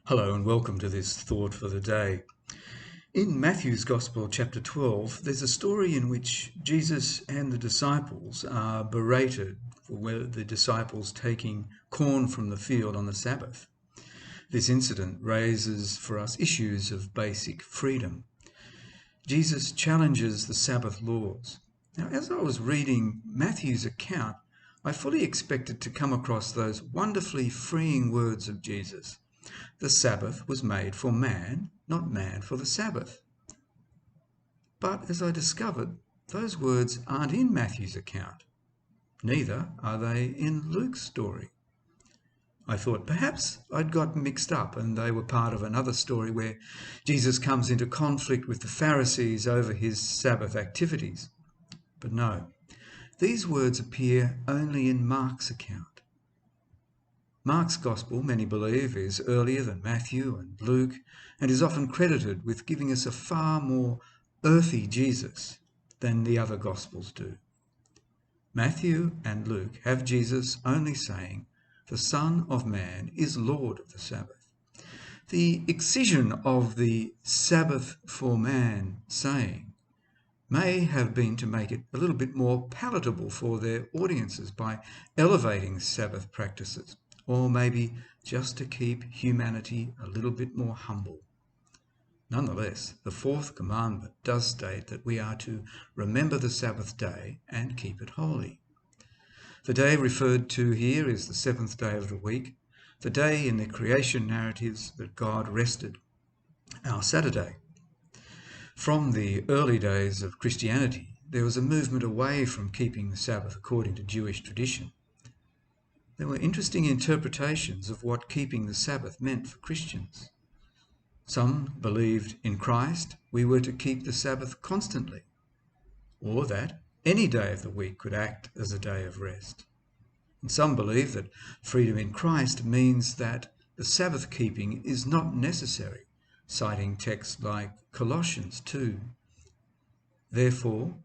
Hello and welcome to this thought for the day. In Matthew's Gospel, chapter 12, there's a story in which Jesus and the disciples are berated for the disciples taking corn from the field on the Sabbath. This incident raises for us issues of basic freedom. Jesus challenges the Sabbath laws. Now, as I was reading Matthew's account, I fully expected to come across those wonderfully freeing words of Jesus. The Sabbath was made for man, not man for the Sabbath. But as I discovered, those words aren't in Matthew's account. Neither are they in Luke's story. I thought perhaps I'd got mixed up and they were part of another story where Jesus comes into conflict with the Pharisees over his Sabbath activities. But no, these words appear only in Mark's account. Mark's Gospel, many believe, is earlier than Matthew and Luke and is often credited with giving us a far more earthy Jesus than the other Gospels do. Matthew and Luke have Jesus only saying, "The Son of Man is Lord of the Sabbath." The excision of the Sabbath for man saying may have been to make it a little bit more palatable for their audiences by elevating Sabbath practices, or maybe just to keep humanity a little bit more humble. Nonetheless, the fourth commandment does state that we are to remember the Sabbath day and keep it holy. The day referred to here is the seventh day of the week, the day in the creation narratives that God rested, our Saturday. From the early days of Christianity, there was a movement away from keeping the Sabbath according to Jewish tradition. There were interesting interpretations of what keeping the Sabbath meant for Christians. Some believed in Christ we were to keep the Sabbath constantly, or that any day of the week could act as a day of rest. And some believe that freedom in Christ means that the Sabbath keeping is not necessary, citing texts like Colossians 2. Therefore,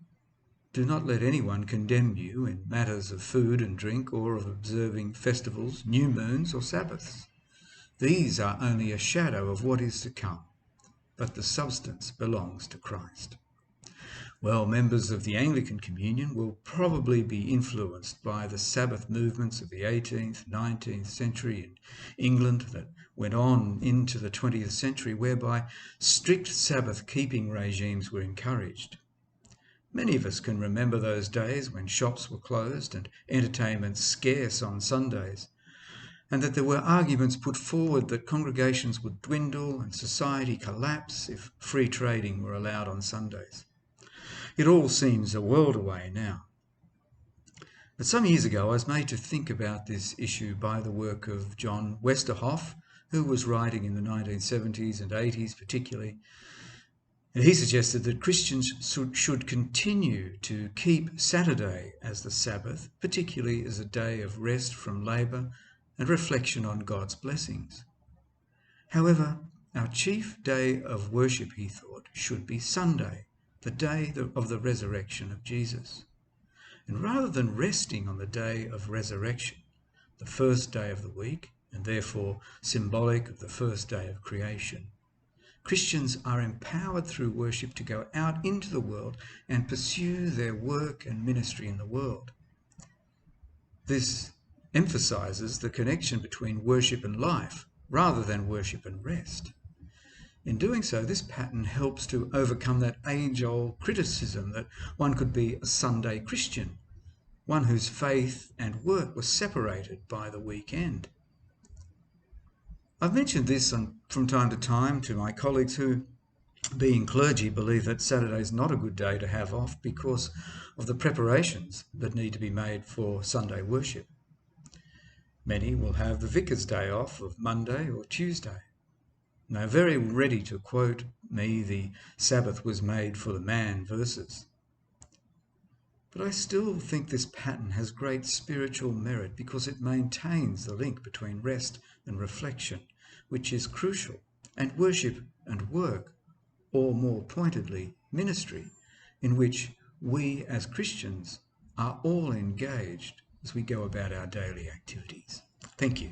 do not let anyone condemn you in matters of food and drink or of observing festivals, new moons or Sabbaths. These are only a shadow of what is to come, but the substance belongs to Christ. Well, members of the Anglican Communion will probably be influenced by the Sabbath movements of the 18th, 19th century in England that went on into the 20th century, whereby strict Sabbath keeping regimes were encouraged. Many of us can remember those days when shops were closed and entertainment scarce on Sundays, and that there were arguments put forward that congregations would dwindle and society collapse if free trading were allowed on Sundays. It all seems a world away now. But some years ago I was made to think about this issue by the work of John Westerhoff, who was writing in the 1970s and 80s particularly. And he suggested that Christians should continue to keep Saturday as the Sabbath, particularly as a day of rest from labour and reflection on God's blessings. However, our chief day of worship, he thought, should be Sunday, the day of the resurrection of Jesus. And rather than resting on the day of resurrection, the first day of the week, and therefore symbolic of the first day of creation, Christians are empowered through worship to go out into the world and pursue their work and ministry in the world. This emphasizes the connection between worship and life rather than worship and rest. In doing so, this pattern helps to overcome that age-old criticism that one could be a Sunday Christian, one whose faith and work were separated by the weekend. I've mentioned this from time to time to my colleagues who, being clergy, believe that Saturday is not a good day to have off because of the preparations that need to be made for Sunday worship. Many will have the vicar's day off of Monday or Tuesday. And they're very ready to quote me the Sabbath was made for the man verses. But I still think this pattern has great spiritual merit because it maintains the link between rest and reflection, which is crucial, and worship and work, or more pointedly, ministry, in which we as Christians are all engaged as we go about our daily activities. Thank you.